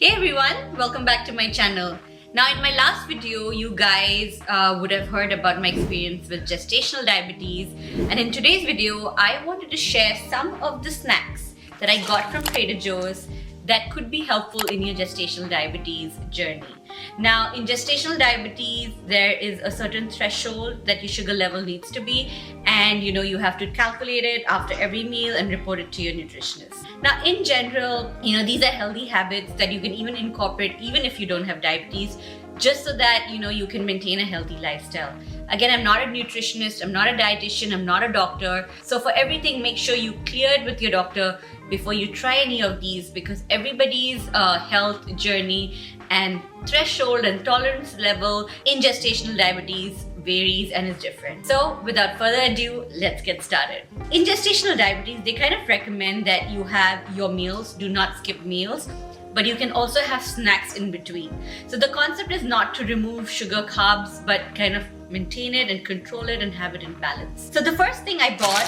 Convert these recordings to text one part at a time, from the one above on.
Hey everyone, welcome back to my channel. Now in my last video, you guys would have heard about my experience with gestational diabetes, and in today's video, I wanted to share some of the snacks that I got from Trader Joe's that could be helpful in your gestational diabetes journey. Now in gestational diabetes, there is a certain threshold that your sugar level needs to be, and you have to calculate it after every meal and report it to your nutritionist. Now in general, these are healthy habits that you can even incorporate even if you don't have diabetes, just so that you can maintain a healthy lifestyle. Again, I'm not a nutritionist, I'm not a dietitian, I'm not a doctor. So for everything, make sure you clear it with your doctor before you try any of these, because everybody's health journey and threshold and tolerance level in gestational diabetes varies and is different. So without further ado, let's get started. In gestational diabetes, they kind of recommend that you have your meals, do not skip meals, but you can also have snacks in between. So the concept is not to remove sugar, carbs, but kind of maintain it and control it and have it in balance. So the first thing I bought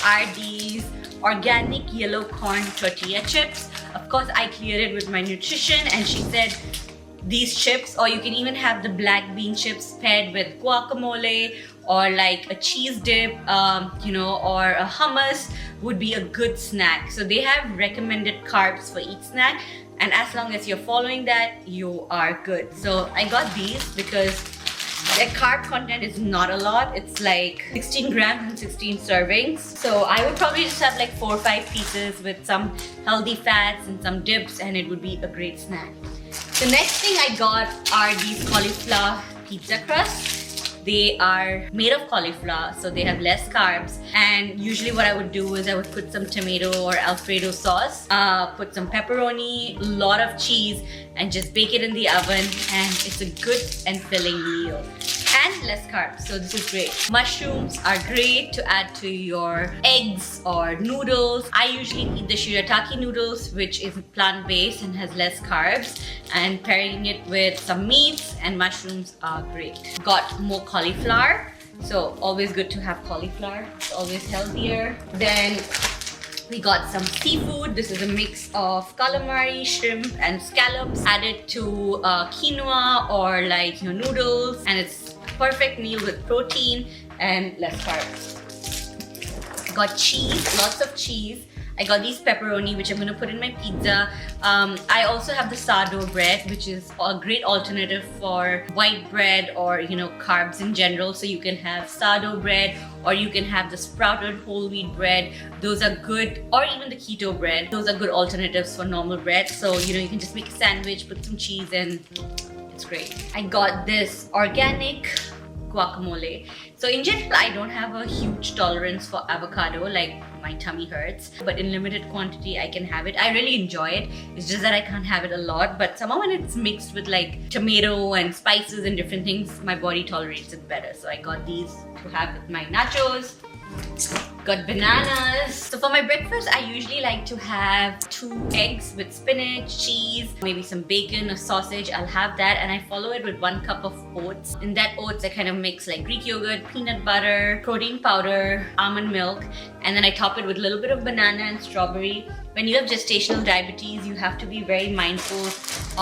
are these organic yellow corn tortilla chips. Of course, I cleared it with my nutrition and she said these chips, or you can even have the black bean chips paired with guacamole or like a cheese dip, or a hummus would be a good snack. So they have recommended carbs for each snack, and as long as you're following that, you are good. So I got these because their carb content is not a lot. It's like 16 grams and 16 servings. So I would probably just have like 4 or 5 pieces with some healthy fats and some dips, and it would be a great snack. The next thing I got are these cauliflower pizza crusts. They are made of cauliflower, so they have less carbs. And usually what I would do is I would put some tomato or Alfredo sauce, put some pepperoni, a lot of cheese, and just bake it in the oven. And it's a good and filling meal. And less carbs, so this is great. Mushrooms are great to add to your eggs or noodles. I usually eat the shirataki noodles, which is plant-based and has less carbs, and pairing it with some meats and mushrooms are great. Got more cauliflower, so always good to have cauliflower. It's always healthier. Then we got some seafood. This is a mix of calamari, shrimp, and scallops added to quinoa or noodles, and it's perfect meal with protein and less carbs. Got cheese, lots of cheese. I got these pepperoni, which I'm going to put in my pizza. I also have the sourdough bread, which is a great alternative for white bread or carbs in general. So you can have sourdough bread, or you can have the sprouted whole wheat bread. Those are good, or even the keto bread. Those are good alternatives for normal bread. So you can just make a sandwich, put some cheese in. It's great. I got this organic guacamole. So in general, I don't have a huge tolerance for avocado, like my tummy hurts, but in limited quantity I can have it. I really enjoy it. It's just that I can't have it a lot, but somehow when it's mixed with like tomato and spices and different things, my body tolerates it better. So I got these to have with my nachos. Got bananas. So for my breakfast, I usually like to have 2 eggs with spinach, cheese, maybe some bacon or sausage. I'll have that, and I follow it with 1 cup of oats. In that oats, I kind of mix like Greek yogurt, peanut butter, protein powder, almond milk, and then I top it with a little bit of banana and strawberry. When you have gestational diabetes, you have to be very mindful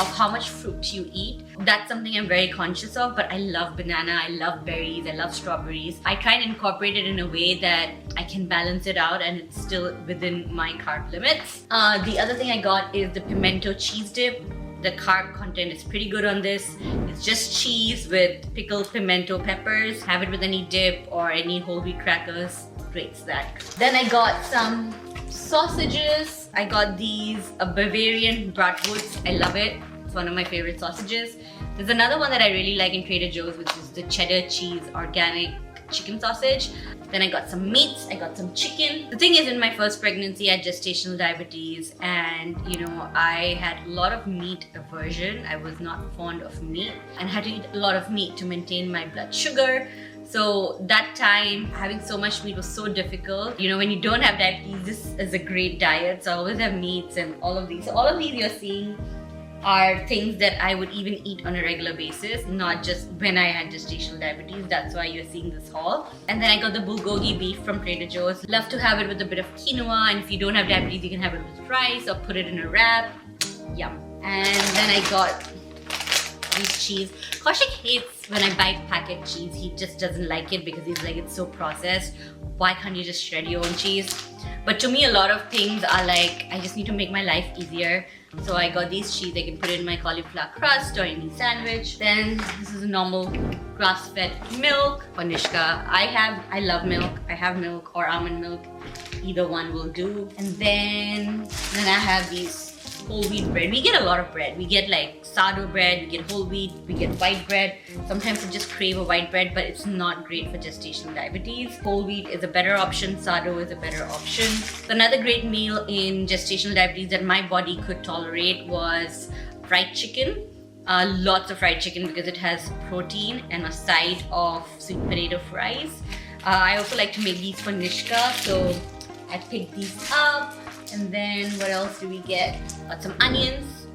of how much fruit you eat. That's something I'm very conscious of, but I love banana, I love berries, I love strawberries. I try and incorporate it in a way that I can balance it out and it's still within my carb limits. The other thing I got is the pimento cheese dip. The carb content is pretty good on this. It's just cheese with pickled pimento peppers. Have it with any dip or any whole wheat crackers. Great snack. Then I got some sausages. I got these Bavarian bratwurst. I love it. It's one of my favorite sausages. There's another one that I really like in Trader Joe's, which is the cheddar cheese organic chicken sausage. Then I got some meats, I got some chicken. The thing is, in my first pregnancy, I had gestational diabetes, and I had a lot of meat aversion. I was not fond of meat and had to eat a lot of meat to maintain my blood sugar. So that time, having so much meat was so difficult. When you don't have diabetes, this is a great diet. So I always have meats and all of these. So all of these you're seeing are things that I would even eat on a regular basis, not just when I had gestational diabetes. That's why you're seeing this haul. And then I got the bulgogi beef from Trader Joe's. Love to have it with a bit of quinoa, and if you don't have diabetes, you can have it with rice or put it in a wrap. Yum. And then I got this cheese. Kaushik hates when I buy packet cheese. He just doesn't like it because he's like, it's so processed. Why can't you just shred your own cheese? But to me, a lot of things are like, I just need to make my life easier. So I got these cheese. I can put it in my cauliflower crust or any sandwich. Then this is a normal grass-fed milk for Nishka. I love milk. I have milk or almond milk. Either one will do. And then I have these whole wheat bread. We get a lot of bread. We get like sourdough bread, we get whole wheat, we get white bread. Sometimes I just crave a white bread, but it's not great for gestational diabetes. Whole wheat is a better option, sourdough is a better option. Another great meal in gestational diabetes that my body could tolerate was fried chicken. Lots of fried chicken because it has protein and a side of sweet potato fries. I also like to make these for Nishka, so I picked these up. And then what else do we get? Got some onions.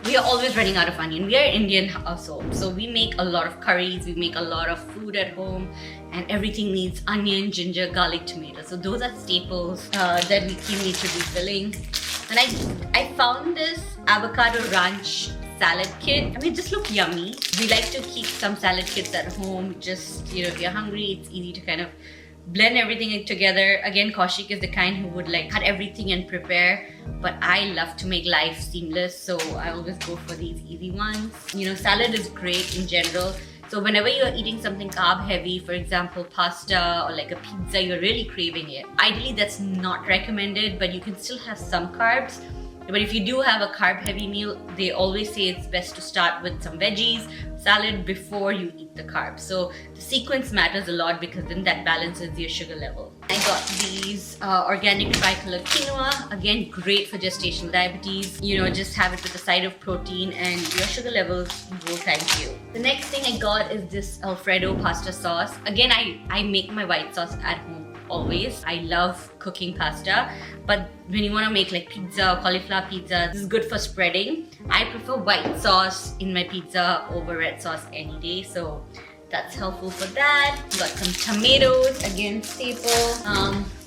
We are always running out of onion. We are an Indian household, so we make a lot of curries, we make a lot of food at home, and everything needs onion, ginger, garlic, tomato. So those are staples that we keep need to be filling. And I found this avocado ranch salad kit. I mean, it just look yummy. We like to keep some salad kits at home. Just, you know, if you're hungry, it's easy to kind of blend everything together. Again, Kaushik is the kind who would like cut everything and prepare, but I love to make life seamless, so I always go for these easy ones. You know, salad is great in general. So whenever you're eating something carb heavy, for example, pasta or like a pizza, you're really craving it. Ideally, that's not recommended, but you can still have some carbs. But if you do have a carb heavy meal, they always say it's best to start with some veggies, salad before you eat the carbs. So the sequence matters a lot because then that balances your sugar level. I got these organic tricolor quinoa. Again, great for gestational diabetes. You know, just have it with a side of protein and your sugar levels will thank you. The next thing I got is this Alfredo pasta sauce. Again, I make my white sauce at home. Always. I love cooking pasta, but when you want to make like pizza or cauliflower pizza, this is good for spreading. I prefer white sauce in my pizza over red sauce any day, so that's helpful for that. Got some tomatoes, again staple,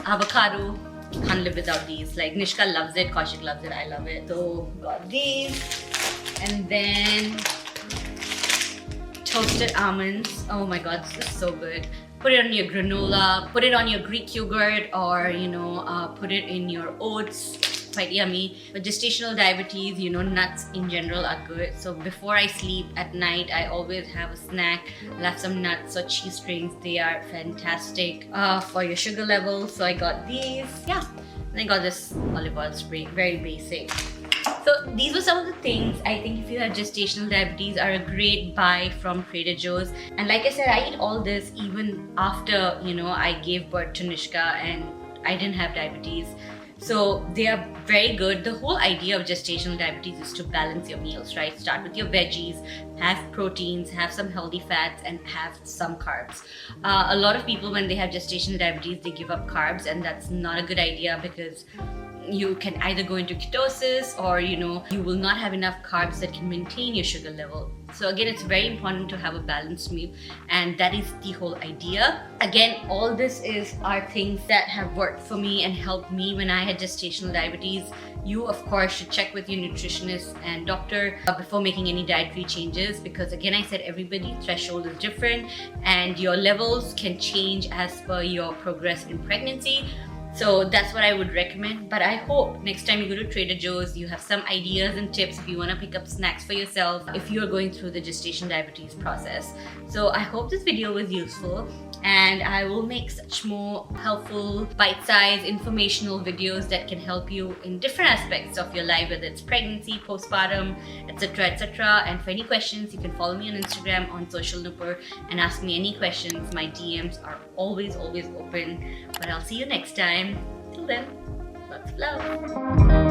avocado. Can't live without these. Like Nishka loves it, Kaushik loves it, I love it. So got these, and then toasted almonds. Oh my god, this is so good. Put it on your granola, put it on your Greek yogurt, or you know, put it in your oats. Quite yummy. But gestational diabetes, you know, nuts in general are good. So before I sleep at night, I always have a snack. I'll have some nuts or cheese strings. They are fantastic for your sugar levels. So I got these. Yeah. And I got this olive oil spray. Very basic. So these were some of the things I think if you have gestational diabetes are a great buy from Trader Joe's. And like I said, I eat all this even after, you know, I gave birth to Nishka and I didn't have diabetes. So they are very good. The whole idea of gestational diabetes is to balance your meals, right? Start with your veggies, have proteins, have some healthy fats, and have some carbs. A lot of people, when they have gestational diabetes, they give up carbs, and that's not a good idea because you can either go into ketosis or, you know, you will not have enough carbs that can maintain your sugar level. So again, it's very important to have a balanced meal, and that is the whole idea. Again, all this are things that have worked for me and helped me when I had gestational diabetes. You, of course, should check with your nutritionist and doctor before making any dietary changes because, again, I said everybody's threshold is different and your levels can change as per your progress in pregnancy. So that's what I would recommend. But I hope next time you go to Trader Joe's, you have some ideas and tips if you want to pick up snacks for yourself if you're going through the gestational diabetes process. So I hope this video was useful, and I will make such more helpful, bite-sized, informational videos that can help you in different aspects of your life, whether it's pregnancy, postpartum, etc., etc. And for any questions, you can follow me on Instagram on SocialNupur and ask me any questions. My DMs are always open. But I'll see you next time. Till then, lots of love.